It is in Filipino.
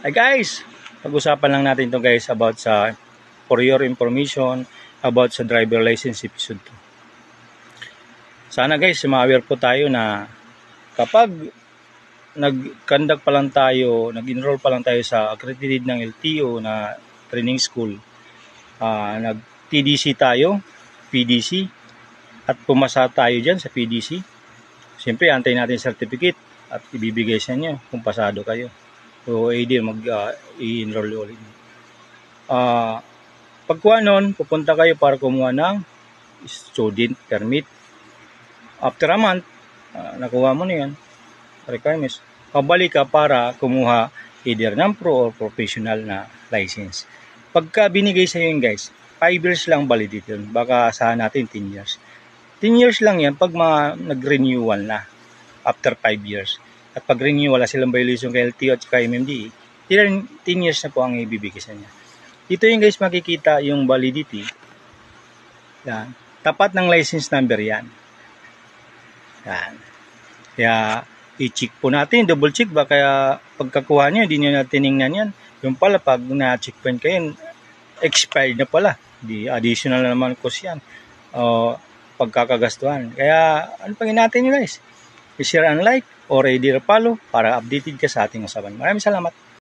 Hi guys, pag-usapan lang natin to guys about sa for your information about sa driver license episode 2. Sana guys, ma-aware po tayo na kapag nag-conduct pa lang tayo, nag-enroll pa lang tayo sa accredited ng LTO na training school, nag-TDC tayo, PDC, at pumasa tayo dyan sa PDC, siyempre antayin natin certificate at ibibigay sa inyo kung pasado kayo. So, either mag-i-enroll ulit. Pagkuha nun, pupunta kayo para kumuha ng student permit. After a month, nakuha mo na yan, requirements, pabalik ka para kumuha either ng pro or professional na license. Pagka binigay sa inyo guys, 5 years lang validity yun. Baka asahan natin 10 years. 10 years lang yan pag nag-renewal na after 5 years. At pag renew, wala silang violation kay LTO at kay MMDA, 10 years na po ang ibibigay sa niya. Dito yung guys makikita yung validity. Yan. Tapat ng license number yan. Yan. Kaya i-check po natin, double check ba, kaya pagkakuha nyo, hindi nyo na tinignan yan. Yung pala, pag na-checkpoint kayo, expired na pala. Di additional na naman cost yan. Pagkakagastuhan. Kaya, ano pang natin nyo guys? I-share and like, or i-follow para updated ka sa ating usapan. Maraming salamat.